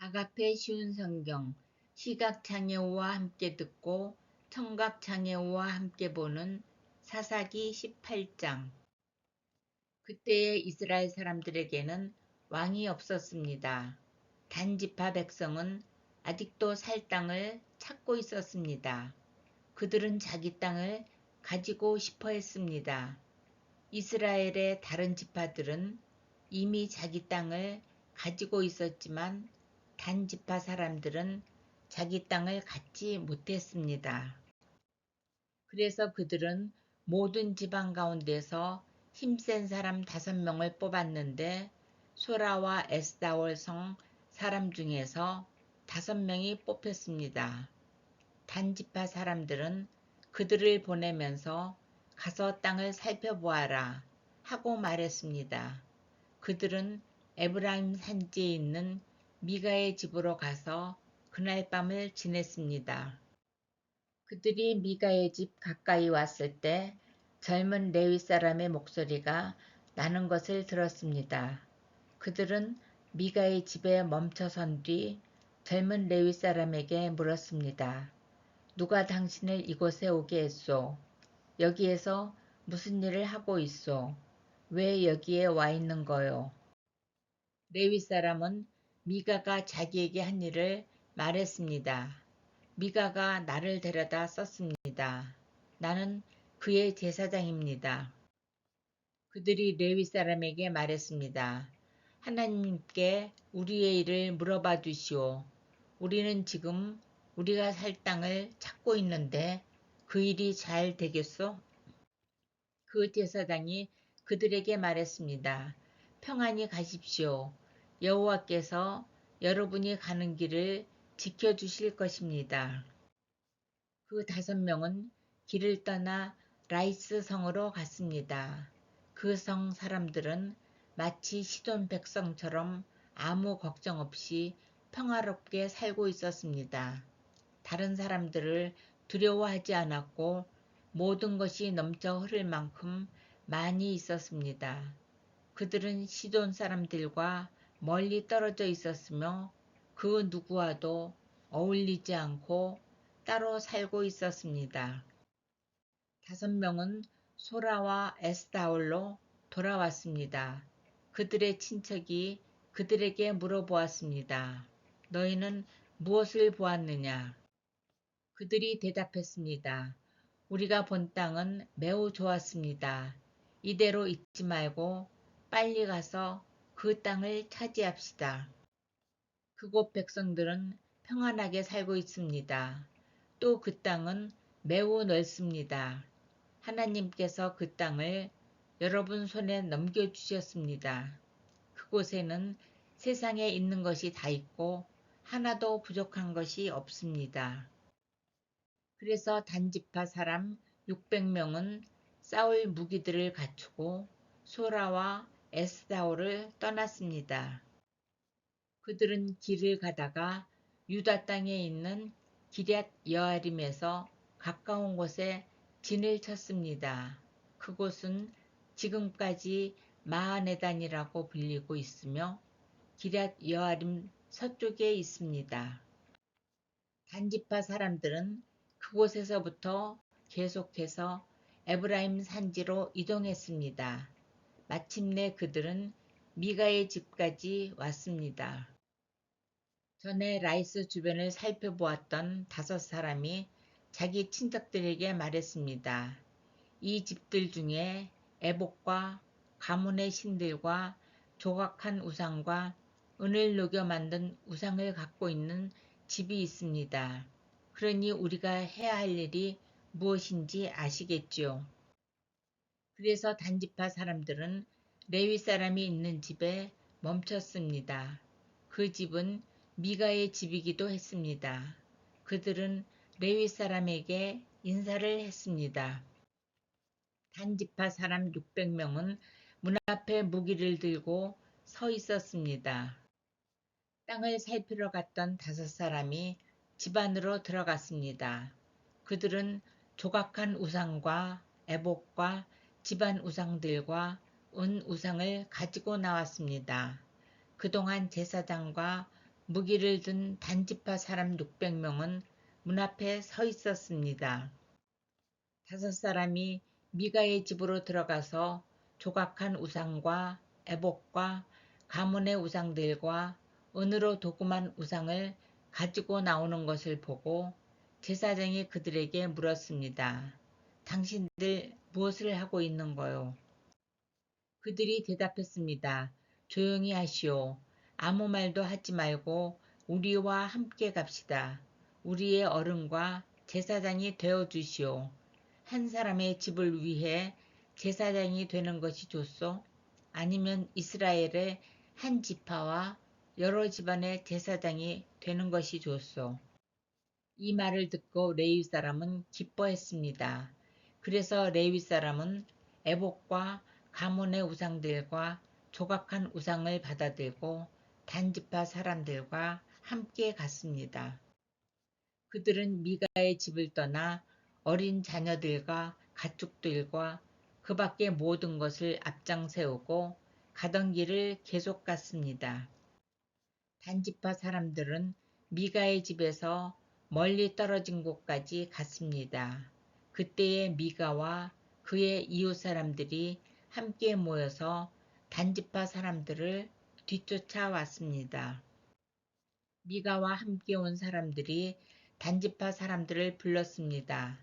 아가페 쉬운 성경, 시각장애우와 함께 듣고 청각장애우와 함께 보는 사사기 18장. 그때의 이스라엘 사람들에게는 왕이 없었습니다. 단지파 백성은 아직도 살 땅을 찾고 있었습니다. 그들은 자기 땅을 가지고 싶어 했습니다. 이스라엘의 다른 지파들은 이미 자기 땅을 가지고 있었지만 단지파 사람들은 자기 땅을 갖지 못했습니다. 그래서 그들은 모든 지방 가운데서 힘센 사람 5명을 뽑았는데 소라와 에스다올 성 사람 중에서 5명이 뽑혔습니다. 단지파 사람들은 그들을 보내면서 가서 땅을 살펴보아라 하고 말했습니다. 그들은 에브라임 산지에 있는 미가의 집으로 가서 그날 밤을 지냈습니다. 그들이 미가의 집 가까이 왔을 때 젊은 레위 사람의 목소리가 나는 것을 들었습니다. 그들은 미가의 집에 멈춰선 뒤 젊은 레위 사람에게 물었습니다. 누가 당신을 이곳에 오게 했소? 여기에서 무슨 일을 하고 있소? 왜 여기에 와 있는 거요? 레위 사람은 미가가 자기에게 한 일을 말했습니다. 미가가 나를 데려다 썼습니다. 나는 그의 제사장입니다. 그들이 레위 사람에게 말했습니다. 하나님께 우리의 일을 물어봐 주시오. 우리는 지금 우리가 살 땅을 찾고 있는데 그 일이 잘 되겠소? 그 제사장이 그들에게 말했습니다. 평안히 가십시오. 여호와께서 여러분이 가는 길을 지켜주실 것입니다. 그 5명은 길을 떠나 라이스 성으로 갔습니다. 그 성 사람들은 마치 시돈 백성처럼 아무 걱정 없이 평화롭게 살고 있었습니다. 다른 사람들을 두려워하지 않았고 모든 것이 넘쳐 흐를 만큼 많이 있었습니다. 그들은 시돈 사람들과 멀리 떨어져 있었으며 그 누구와도 어울리지 않고 따로 살고 있었습니다. 5명은 소라와 에스다올로 돌아왔습니다. 그들의 친척이 그들에게 물어보았습니다. 너희는 무엇을 보았느냐? 그들이 대답했습니다. 우리가 본 땅은 매우 좋았습니다. 이대로 있지 말고 빨리 가서 그 땅을 차지합시다. 그곳 백성들은 평안하게 살고 있습니다. 또 그 땅은 매우 넓습니다. 하나님께서 그 땅을 여러분 손에 넘겨주셨습니다. 그곳에는 세상에 있는 것이 다 있고 하나도 부족한 것이 없습니다. 그래서 단지파 사람 600명은 싸울 무기들을 갖추고 소라와 에스다올을 떠났습니다. 그들은 길을 가다가 유다 땅에 있는 기럇 여아림에서 가까운 곳에 진을 쳤습니다. 그곳은 지금까지 마하네단이라고 불리고 있으며 기럇 여아림 서쪽에 있습니다. 단지파 사람들은 그곳에서부터 계속해서 에브라임 산지로 이동했습니다. 마침내 그들은 미가의 집까지 왔습니다. 전에 라이스 주변을 살펴보았던 5사람이 자기 친척들에게 말했습니다. 이 집들 중에 애복과 가문의 신들과 조각한 우상과 은을 녹여 만든 우상을 갖고 있는 집이 있습니다. 그러니 우리가 해야 할 일이 무엇인지 아시겠지요. 그래서 단지파 사람들은 레위 사람이 있는 집에 멈췄습니다. 그 집은 미가의 집이기도 했습니다. 그들은 레위 사람에게 인사를 했습니다. 단지파 사람 600명은 문 앞에 무기를 들고 서 있었습니다. 땅을 살피러 갔던 5사람이 집 안으로 들어갔습니다. 그들은 조각한 우상과 애복과 집안 우상들과 은 우상을 가지고 나왔습니다. 그동안 제사장과 무기를 든 단지파 사람 600명은 문 앞에 서 있었습니다. 5사람이 미가의 집으로 들어가서 조각한 우상과 애복과 가문의 우상들과 은으로 도금한 우상을 가지고 나오는 것을 보고 제사장이 그들에게 물었습니다. 당신들 무엇을 하고 있는 거요? 그들이 대답했습니다. 조용히 하시오. 아무 말도 하지 말고 우리와 함께 갑시다. 우리의 어른과 제사장이 되어 주시오. 한 사람의 집을 위해 제사장이 되는 것이 좋소? 아니면 이스라엘의 한 지파와 여러 집안의 제사장이 되는 것이 좋소? 이 말을 듣고 레위 사람은 기뻐했습니다. 그래서 레위 사람은 애복과 가문의 우상들과 조각한 우상을 받아들고 단지파 사람들과 함께 갔습니다. 그들은 미가의 집을 떠나 어린 자녀들과 가축들과 그 밖의 모든 것을 앞장 세우고 가던 길을 계속 갔습니다. 단지파 사람들은 미가의 집에서 멀리 떨어진 곳까지 갔습니다. 그때에 미가와 그의 이웃 사람들이 함께 모여서 단지파 사람들을 뒤쫓아 왔습니다. 미가와 함께 온 사람들이 단지파 사람들을 불렀습니다.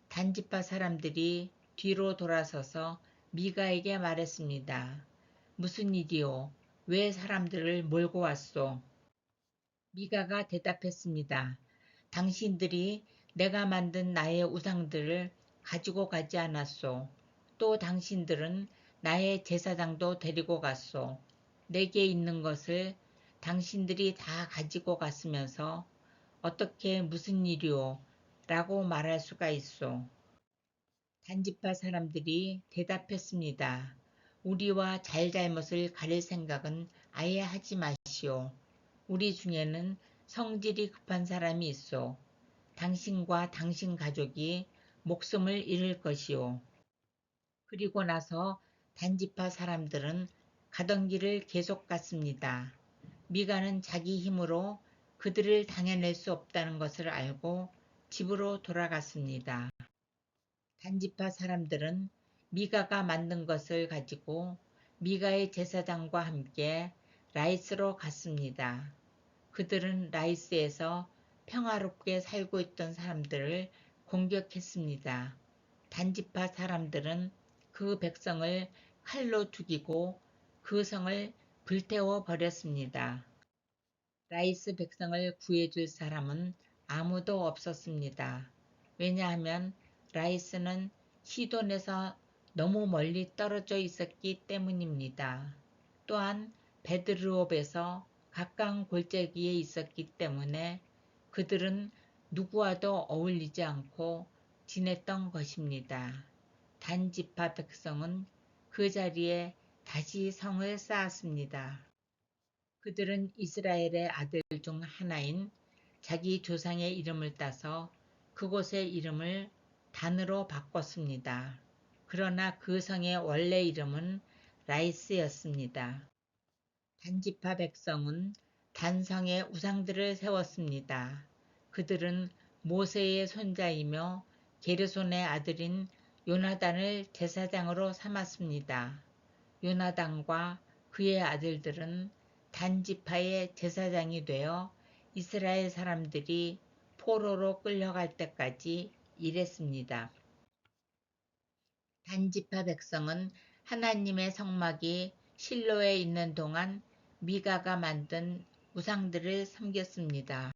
단지파 사람들이 뒤로 돌아서서 미가에게 말했습니다. 무슨 일이오? 왜 사람들을 몰고 왔소? 미가가 대답했습니다. 당신들이 내가 만든 나의 우상들을 가지고 가지 않았소. 또 당신들은 나의 제사장도 데리고 갔소. 내게 있는 것을 당신들이 다 가지고 갔으면서 어떻게 무슨 일이오? 라고 말할 수가 있소. 단지파 사람들이 대답했습니다. 우리와 잘잘못을 가릴 생각은 아예 하지 마시오. 우리 중에는 성질이 급한 사람이 있어. 당신과 당신 가족이 목숨을 잃을 것이오. 그리고 나서 단지파 사람들은 가던 길을 계속 갔습니다. 미가는 자기 힘으로 그들을 당해낼 수 없다는 것을 알고 집으로 돌아갔습니다. 단지파 사람들은 미가가 만든 것을 가지고 미가의 제사장과 함께 라이스로 갔습니다. 그들은 라이스에서 평화롭게 살고 있던 사람들을 공격했습니다. 단지파 사람들은 그 백성을 칼로 죽이고 그 성을 불태워 버렸습니다. 라이스 백성을 구해줄 사람은 아무도 없었습니다. 왜냐하면 라이스는 시돈에서 너무 멀리 떨어져 있었기 때문입니다. 또한 베드르옵에서 가까운 골짜기에 있었기 때문에 그들은 누구와도 어울리지 않고 지냈던 것입니다. 단지파 백성은 그 자리에 다시 성을 쌓았습니다. 그들은 이스라엘의 아들 중 하나인 자기 조상의 이름을 따서 그곳의 이름을 단으로 바꿨습니다. 그러나 그 성의 원래 이름은 라이스였습니다. 단지파 백성은 단성에 우상들을 세웠습니다. 그들은 모세의 손자이며 게르손의 아들인 요나단을 제사장으로 삼았습니다. 요나단과 그의 아들들은 단지파의 제사장이 되어 이스라엘 사람들이 포로로 끌려갈 때까지 일했습니다. 단지파 백성은 하나님의 성막이 실로에 있는 동안 미가가 만든 우상들을 섬겼습니다.